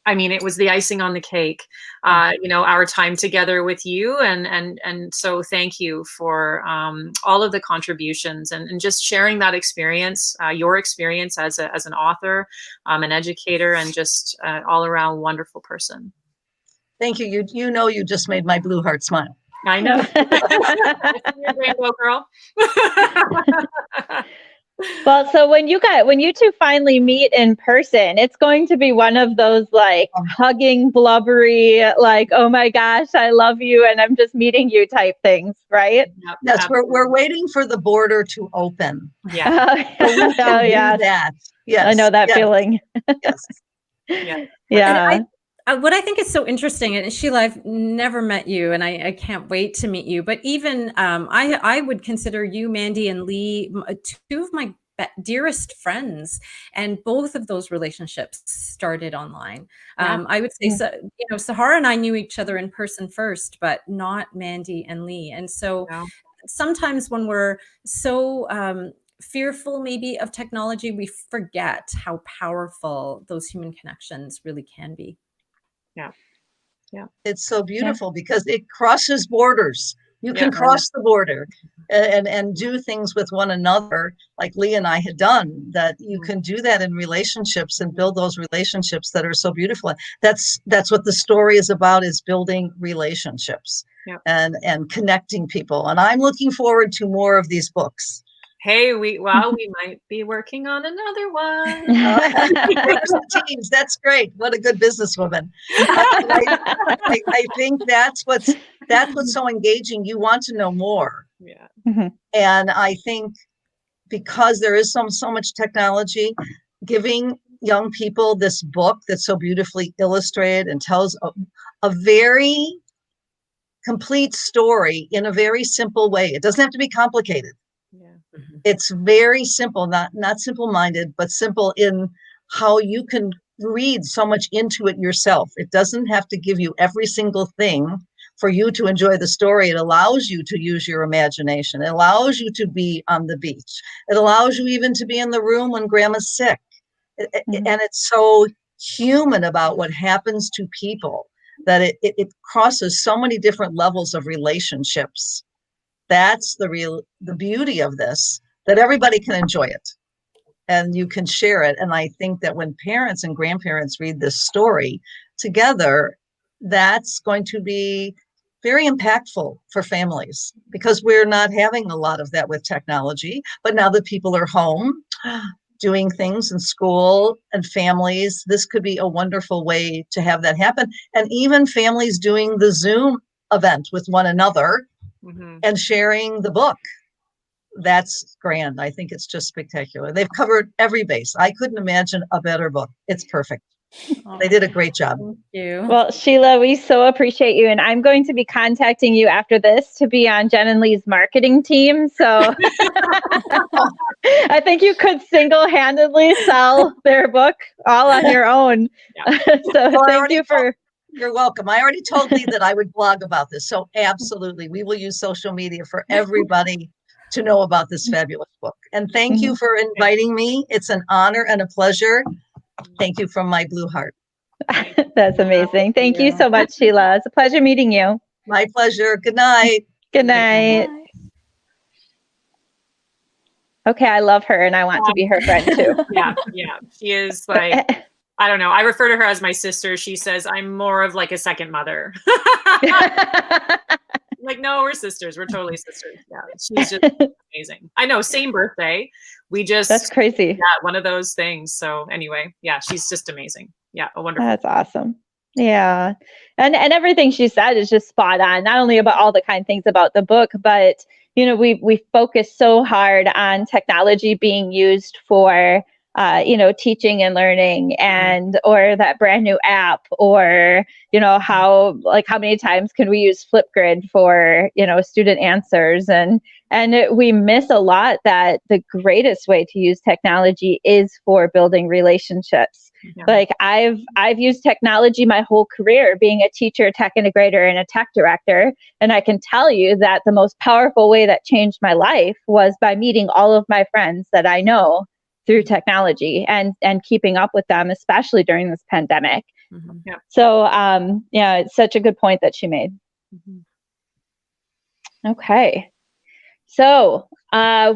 I mean, it was the icing on the cake, you know, our time together with you. And so thank you for all of the contributions and just sharing that experience, your experience as an author, an educator, and just all around wonderful person. Thank you. You know, you just made my blue heart smile. I know. You're a rainbow girl. Well, so when you two finally meet in person, it's going to be one of those like hugging, blubbery, like, oh my gosh, I love you, and I'm just meeting you type things, right? Yep, yes, we're waiting for the border to open. Yeah. Oh yeah. That. Yes. I know that feeling. Yes. Yeah. Yeah. What I think is so interesting, and Sheila, I've never met you, and I can't wait to meet you. But even I would consider you, Mandy, and Leigh, two of my dearest friends, and both of those relationships started online. Yeah. I would say, you know, Sahara and I knew each other in person first, but not Mandy and Leigh. And so sometimes when we're so fearful maybe of technology, we forget how powerful those human connections really can be. Yeah. Yeah. It's so beautiful because it crosses borders. You can cross the border and do things with one another, like Leigh and I had done, that you can do that in relationships and build those relationships that are so beautiful. That's what the story is about, is building relationships and connecting people. And I'm looking forward to more of these books. Hey, we might be working on another one. Teams, that's great. What a good businesswoman. I think that's what's so engaging. You want to know more. Yeah. And I think because there is so much technology, giving young people this book that's so beautifully illustrated and tells a very complete story in a very simple way. It doesn't have to be complicated. Yeah. It's very simple, not simple-minded, but simple in how you can read so much into it yourself. It doesn't have to give you every single thing for you to enjoy the story. It allows you to use your imagination. It allows you to be on the beach. It allows you even to be in the room when grandma's sick. And it's so human about what happens to people that it crosses so many different levels of relationships. That's the beauty of this, that everybody can enjoy it and you can share it. And I think that when parents and grandparents read this story together, that's going to be very impactful for families, because we're not having a lot of that with technology. But now that people are home doing things in school and families, this could be a wonderful way to have that happen. And even families doing the Zoom event with one another and sharing the book. That's grand. I think it's just spectacular. They've covered every base. I couldn't imagine a better book. It's perfect. They did a great job. Thank you. Well, Sheila, we so appreciate you. And I'm going to be contacting you after this to be on Jen and Leigh's marketing team. So I think you could single-handedly sell their book all on your own. So thank you for... You're welcome. I already told Leigh that I would blog about this. So absolutely, we will use social media for everybody to know about this fabulous book. And thank you for inviting me. It's an honor and a pleasure. Thank you from my blue heart. That's amazing. Thank you so much, Sheila. It's a pleasure meeting you. My pleasure. Good night. Good night. Bye. Okay, I love her and I want to be her friend too. Yeah. She is like, I don't know. I refer to her as my sister. She says I'm more of like a second mother. Like, no, we're sisters. We're totally sisters. Yeah, she's just amazing. I know, same birthday. That's crazy. Yeah, one of those things. So anyway, yeah, she's just amazing. Yeah, a wonderful. That's awesome. Yeah. And everything she said is just spot on, not only about all the kind things about the book, but we focus so hard on technology being used for teaching and learning, and or that brand new app, or how many times can we use Flipgrid for student answers, and we miss a lot that the greatest way to use technology is for building relationships. Yeah. Like I've used technology my whole career, being a teacher, tech integrator, and a tech director. And I can tell you that the most powerful way that changed my life was by meeting all of my friends that I know through technology and keeping up with them, especially during this pandemic. Mm-hmm. Yeah. So it's such a good point that she made. Mm-hmm. Okay. So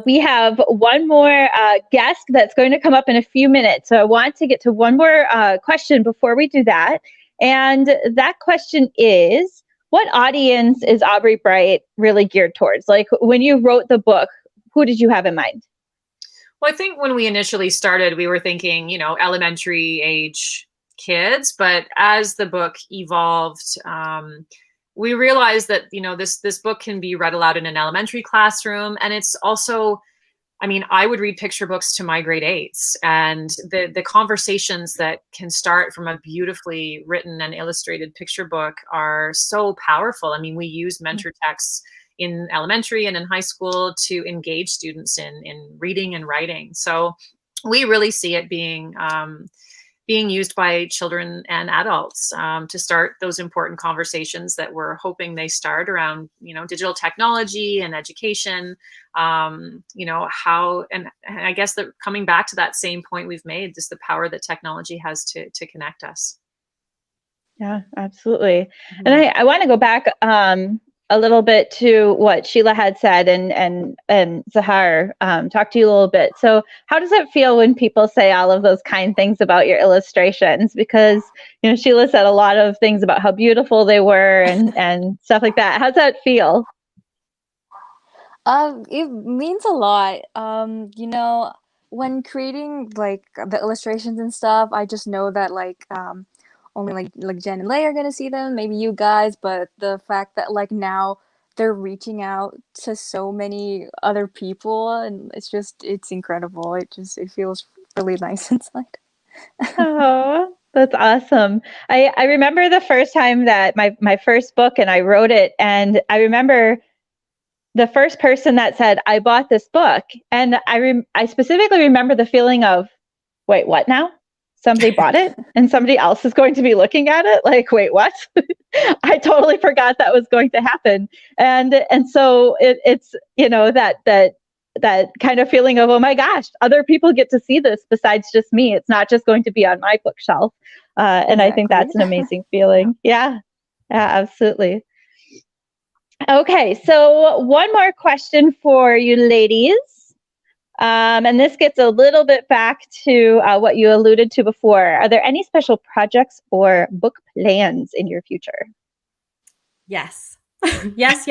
we have one more guest that's going to come up in a few minutes. So I want to get to one more question before we do that. And that question is, what audience is Aubrey Bright really geared towards? Like, when you wrote the book, who did you have in mind? Well, I think when we initially started, we were thinking, elementary age kids. But as the book evolved, we realized that, this book can be read aloud in an elementary classroom. And it's also, I would read picture books to my grade 8s, and the conversations that can start from a beautifully written and illustrated picture book are so powerful. We use mentor texts in elementary and in high school to engage students in reading and writing. So we really see it being used by children and adults to start those important conversations that we're hoping they start around, digital technology and education, how, and I guess that coming back to that same point we've made, just the power that technology has to connect us. Yeah, absolutely. Mm-hmm. And I want to go back a little bit to what Sheila had said, and Zahar talked to you a little bit. So how does it feel when people say all of those kind things about your illustrations? Because, Sheila said a lot of things about how beautiful they were and stuff like that. How's that feel? It means a lot. When creating like the illustrations and stuff, I just know that only like Jen and Leigh are gonna see them, maybe you guys, but the fact that now they're reaching out to so many other people, and it's incredible. It feels really nice inside. Oh, that's awesome. I remember the first time that my first book, and I wrote it, and I remember the first person that said, I bought this book, and I specifically remember the feeling of, wait, what now? Somebody bought it and somebody else is going to be looking at it? Like, wait, what? I totally forgot that was going to happen. And so it's, that kind of feeling of, oh my gosh, other people get to see this besides just me. It's not just going to be on my bookshelf. And exactly. I think that's an amazing feeling. Yeah, absolutely. Okay, so one more question for you ladies. And this gets a little bit back to what you alluded to before. Are there any special projects or book plans in your future? Yes. yes.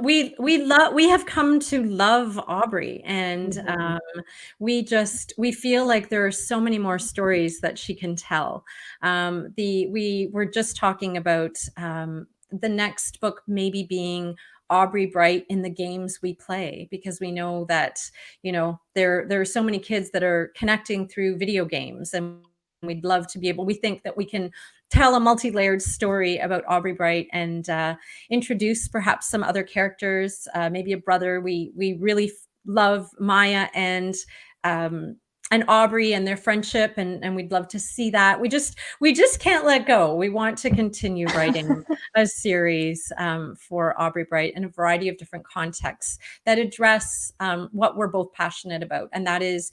We have come to love Aubrey, and we feel like there are so many more stories that she can tell. We were just talking about the next book maybe being Aubrey Bright in the games we play, because we know that, there are so many kids that are connecting through video games, and we'd love to be able, we think that we can tell a multi-layered story about Aubrey Bright and introduce perhaps some other characters, maybe a brother. We really love Maya and Aubrey and their friendship, and we'd love to see that. We just can't let go. We want to continue writing a series for Aubrey Bright in a variety of different contexts that address what we're both passionate about, and that is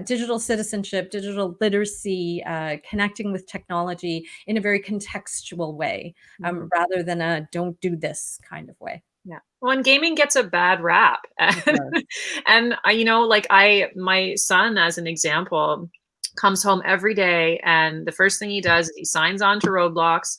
digital citizenship, digital literacy, connecting with technology in a very contextual way, rather than a don't do this kind of way. Yeah. Well, and gaming gets a bad rap. And my son, as an example, comes home every day, and the first thing he does is he signs on to Roblox,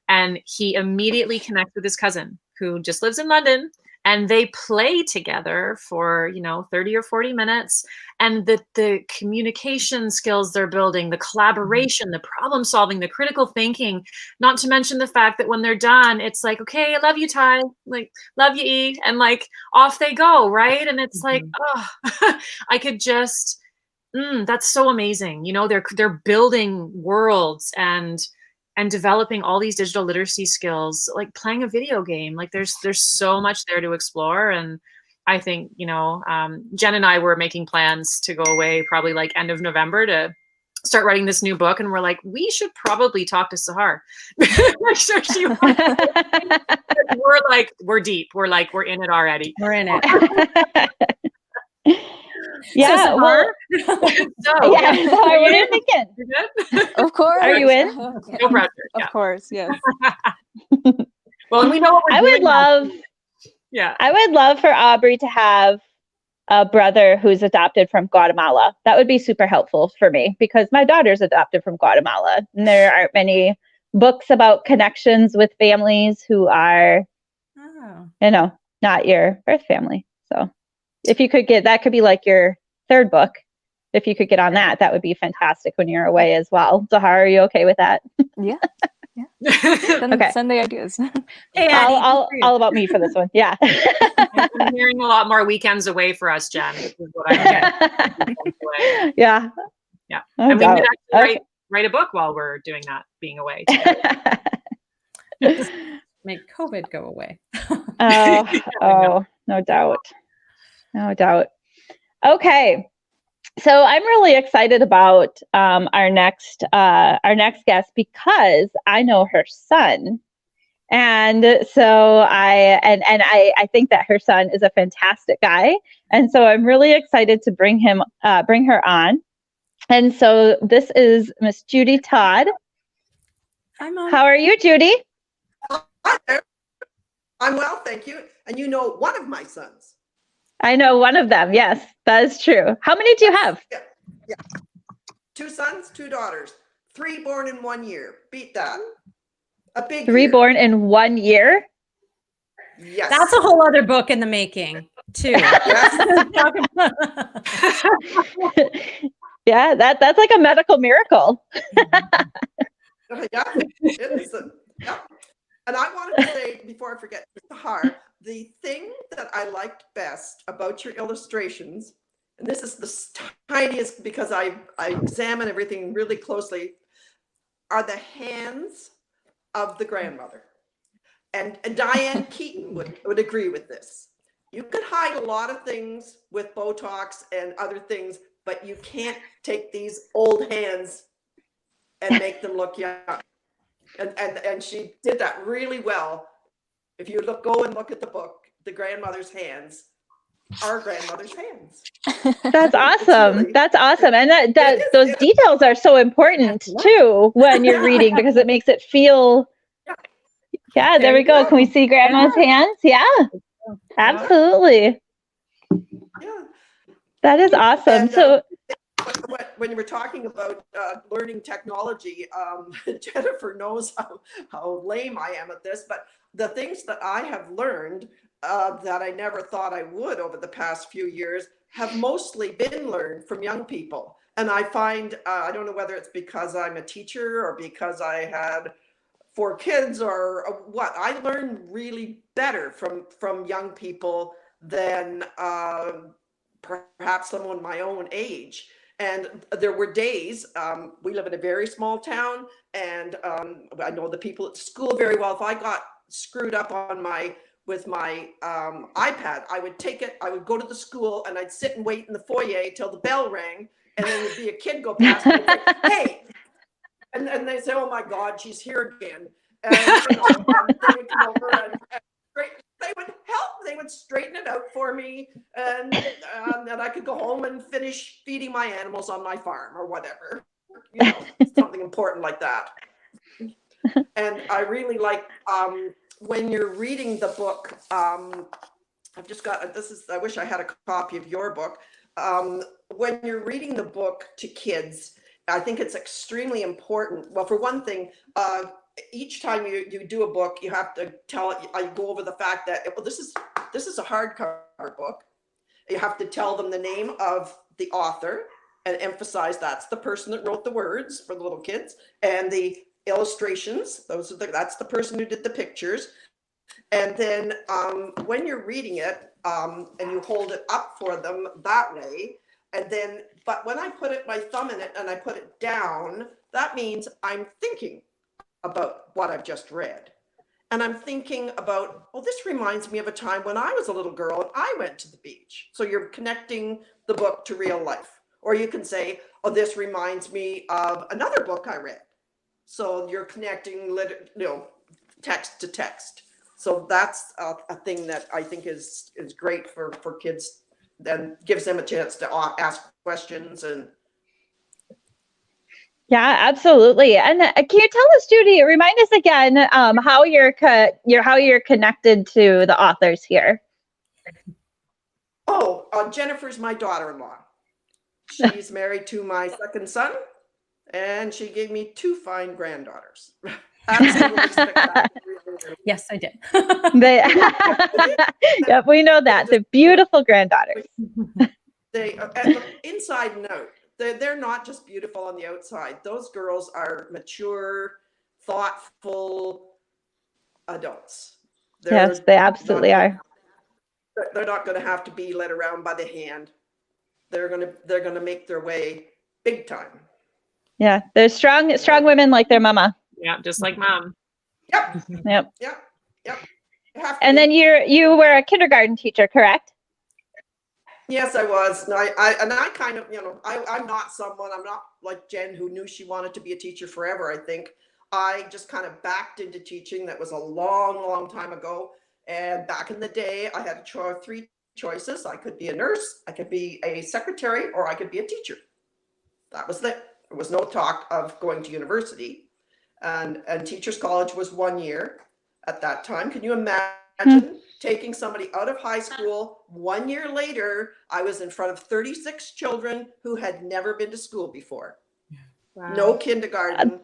and he immediately connects with his cousin who just lives in London, and they play together for 30 or 40 minutes, and the communication skills they're building, the collaboration, the problem solving, the critical thinking, not to mention the fact that when they're done, it's like, okay, I love you, Ty, like, love you, E, and like off they go, right? And it's like, oh, I could just that's so amazing. They're building worlds and developing all these digital literacy skills, like playing a video game. Like there's so much there to explore. And I think, Jen and I were making plans to go away probably like end of November to start writing this new book. And we're like, we should probably talk to Sahar. Make sure she we're deep. We're in it already. We're in it. Yeah. So, well, Sahar, what are you thinking? Of course. Are you in? Okay. No pressure. Of course, yes. Well, and we know what we're I would doing love. Yeah. I would love for Aubrey to have a brother who's adopted from Guatemala. That would be super helpful for me because my daughter's adopted from Guatemala, and there aren't many books about connections with families who are, not your birth family. So if you could that could be like your third book. If you could get on that, that would be fantastic when you're away as well. Zahar, are you okay with that? Yeah. Okay. Send the ideas. Hey, all about me for this one. Yeah. I'm hearing a lot more weekends away for us, Jen. This is what I'm getting. Yeah. Yeah. No and we doubt. could actually write a book while we're doing that, being away. make COVID go away. No doubt. No doubt. Okay. So I'm really excited about our next guest because I know her son. And so I think that her son is a fantastic guy. And so I'm really excited to bring her on. And so this is Miss Judy Todd. Hi, Mom. How are you, Judy? Hi there. I'm well, thank you. And you know one of my sons. I know one of them. Yes, that is true. How many do you have? Yeah. 2 sons, 2 daughters. 3 born in 1 year. Beat that. A big 3 year. born in 1 year? Yes. That's a whole other book in the making, too. Yeah, that's like a medical miracle. Yeah, it is. Yeah. And I wanted to say, before I forget, Sahar, the thing that I liked best about your illustrations, and this is the tiniest because I examine everything really closely, are the hands of the grandmother. And Diane Keaton would agree with this. You could hide a lot of things with Botox and other things, but you can't take these old hands and make them look young. And she did that really well. If you go and look at the book, the grandmother's hands are grandmother's hands. That's awesome. Really, that's awesome. And those details are so important too when you're reading because it makes it feel. Yeah, there we go. Can we see grandma's hands? Yeah, absolutely. Yeah. That is awesome. And, so when you were talking about learning technology, Jennifer knows how lame I am at this, but the things that I have learned that I never thought I would over the past few years have mostly been learned from young people. And I find, I don't know whether it's because I'm a teacher or because I had 4 kids or what, I learned really better from young people than perhaps someone my own age. And there were days, we live in a very small town, and I know the people at school very well. If I got screwed up with my iPad, I would take it, I would go to the school and I'd sit and wait in the foyer till the bell rang, and then there'd be a kid go past me and say, hey, and they say, oh my God, she's here again. And, and they would come over and help. They would straighten it out for me, and I could go home and finish feeding my animals on my farm or whatever, something important like that. And I really like when you're reading the book. I've just got I wish I had a copy of your book. When you're reading the book to kids, I think it's extremely important. Well, for one thing, each time you do a book, you have to I go over the fact that, well, this is a hardcover book. You have to tell them the name of the author and emphasize that's the person that wrote the words for the little kids, and the illustrations. That's the person who did the pictures. And then when you're reading it and you hold it up for them that way, but when I put my thumb in it and I put it down, that means I'm thinking about what I've just read. And I'm thinking about, well, this reminds me of a time when I was a little girl and I went to the beach. So you're connecting the book to real life. Or you can say, oh, this reminds me of another book I read. So you're connecting, text to text. So that's a thing that I think is great for kids, and gives them a chance to ask questions. And yeah, absolutely. And can you tell us, Judy, remind us again how you're connected to the authors here? Oh, Jennifer's my daughter-in-law. She's married to my second son, and she gave me 2 fine granddaughters. Absolutely spectacular. Yes, I did. Yep, we know that. They're beautiful granddaughters. They and inside and out. They're not just beautiful on the outside. Those girls are mature, thoughtful adults. Yes, they absolutely are. They're not going to have to be led around by the hand. They're going to make their way big time. Yeah, they're strong women like their mama. Yeah, just like mom. Yep. Yep. Yep. And then you were a kindergarten teacher, correct? Yes, I was. I kind of, I'm not like Jen, who knew she wanted to be a teacher forever. I think I just kind of backed into teaching. That was a long, long time ago. And back in the day, I had 3 choices. I could be a nurse, I could be a secretary, or I could be a teacher. That was it. There was no talk of going to university. And Teachers College was 1 year at that time. Can you imagine taking somebody out of high school? 1 year later, I was in front of 36 children who had never been to school before. Wow. No kindergarten.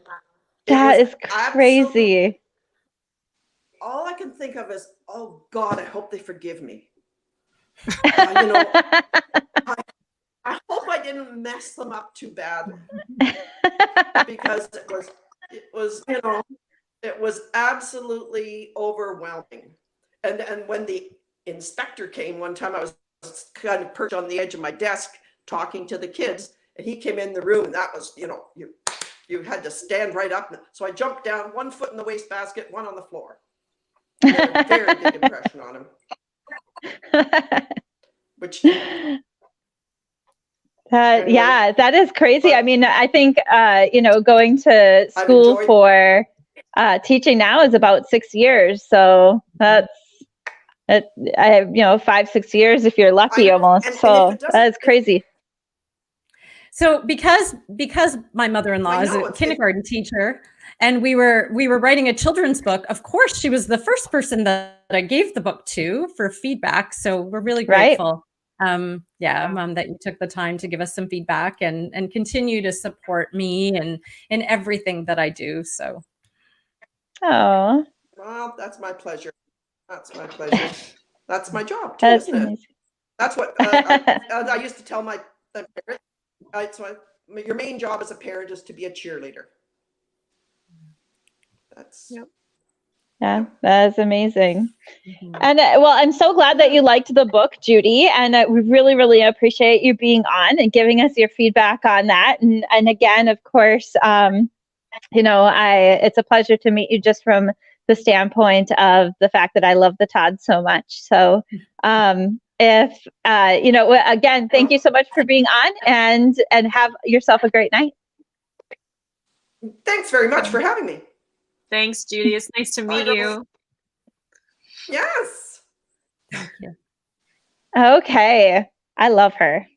That is crazy. All I can think of is, oh God, I hope they forgive me. I hope I didn't mess them up too badly, because it was absolutely overwhelming. And when the inspector came one time, I was kind of perched on the edge of my desk talking to the kids, and he came in the room, and that was, you had to stand right up. So I jumped down, 1 foot in the wastebasket, 1 on the floor. A very big impression on him. Which yeah, that is crazy. I mean, I think going to school for teaching now is about 6 years. So that's I have 5-6 years if you're lucky, almost. So that is crazy. So because my mother-in-law is a kindergarten teacher, and we were writing a children's book, of course she was the first person that I gave the book to for feedback. So we're really grateful. Mom, that you took the time to give us some feedback and continue to support me and in everything that I do. So. Oh. Well, that's my pleasure. That's my pleasure. That's my job too, isn't it? That's what I used to tell my parents. Your main job as a parent is to be a cheerleader. Yeah, that is amazing. And I'm so glad that you liked the book, Judy, and we really, really appreciate you being on and giving us your feedback on that. And again, of course, it's a pleasure to meet you just from the standpoint of the fact that I love the Todd so much. So again, thank you so much for being on, and have yourself a great night. Thanks very much for having me. Thanks, Judy. It's nice to meet you. Yes. Okay. I love her.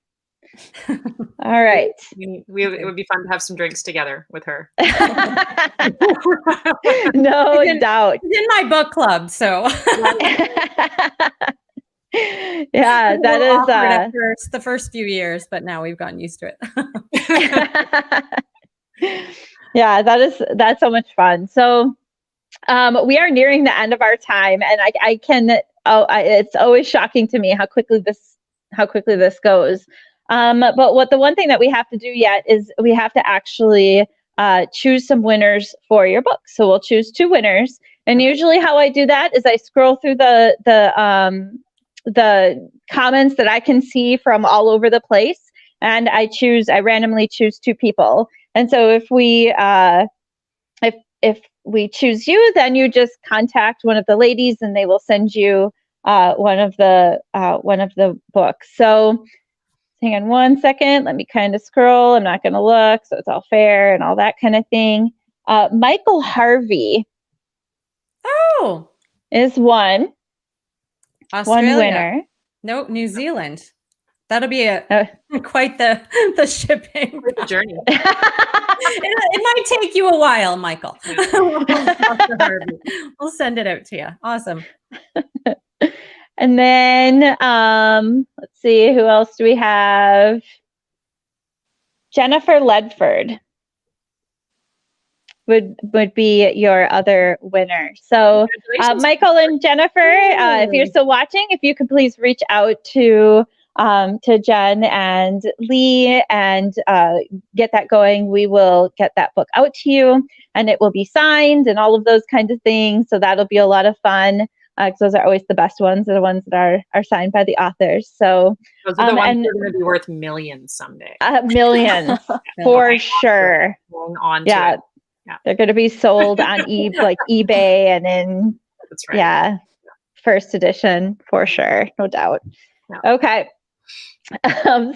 All right. It would be fun to have some drinks together with her. No doubt. It's in my book club, so. Yeah, that is at first, the first few years, but now we've gotten used to it. Yeah, that's so much fun. So we are nearing the end of our time, and it's always shocking to me how quickly this goes. But the one thing that we have to do yet is we have to actually choose some winners for your book. So we'll choose 2 winners, and usually how I do that is I scroll through the comments that I can see from all over the place, and I randomly choose 2 people. And so if we choose you, then you just contact one of the ladies, and they will send you one of the books. So hang on one second. Let me kind of scroll. I'm not going to look, so it's all fair and all that kind of thing. Michael Harvey. Oh, is one winner. Nope, New Zealand. That'll be quite the shipping journey. It might take you a while, Michael. We'll send it out to you. Awesome. And then let's see, who else do we have? Jennifer Ledford would be your other winner. So Michael and Jennifer, if you're still watching, if you could please reach out to Jen and Leigh and get that going. We will get that book out to you, and it will be signed and all of those kinds of things. So that'll be a lot of fun, because those are always the best ones, are the ones that are signed by the authors. So those are the ones that are going to be worth millions someday. Millions for sure. Yeah. They're going to be sold on eBay and in That's right. first edition for sure, no doubt. Okay.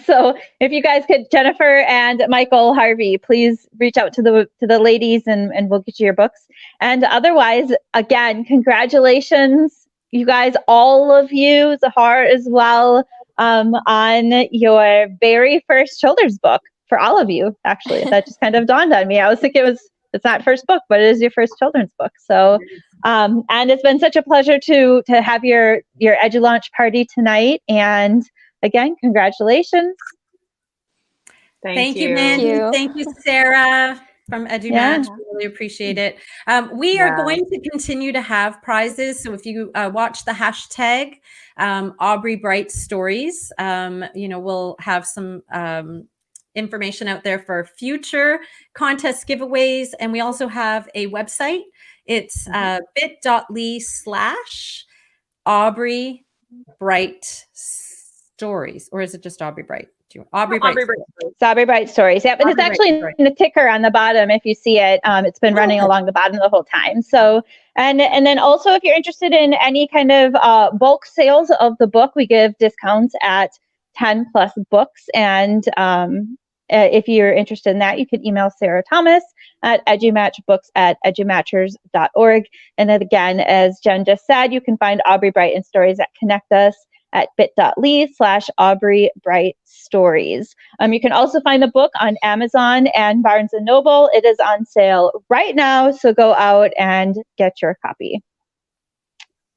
So if you guys could, Jennifer and Michael Harvey, please reach out to the ladies, and we'll get you your books. And otherwise, again, congratulations, you guys, all of you, Zahar as well, on your very first children's book. For all of you, actually, that just kind of dawned on me. I was thinking it's not first book, but it is your first children's book. So, and it's been such a pleasure to have your EduLaunch party tonight. And again, congratulations. Thank you. Mandy. Thank you, Sarah from EduMatch. We really appreciate it. We are going to continue to have prizes. So if you watch the hashtag Aubrey Bright Stories, we'll have some information out there for future contest giveaways. And we also have a website. It's bit.ly/Aubrey Bright Stories, or is it just Aubrey Bright? Aubrey Bright. It's Aubrey Bright Stories. Yep, and it's actually in the ticker on the bottom. If you see it, it's been running along the bottom the whole time. So, and then also, if you're interested in any kind of bulk sales of the book, we give discounts at 10+ books. And if you're interested in that, you can email Sarah Thomas at edumatchbooks@edumatchers.org. And then again, as Jen just said, you can find Aubrey Bright and Stories that connect us at bit.ly/Aubrey Bright Stories. You can also find the book on Amazon and Barnes & Noble. It is on sale right now, so go out and get your copy.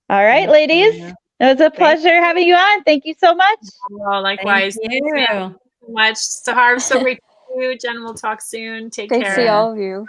All right, ladies. It was a pleasure having you on. Thank you so much. Well, likewise. Thank you so much. Sahar, so great to see you. Jen, we'll talk soon. Take care. Great to see all of you.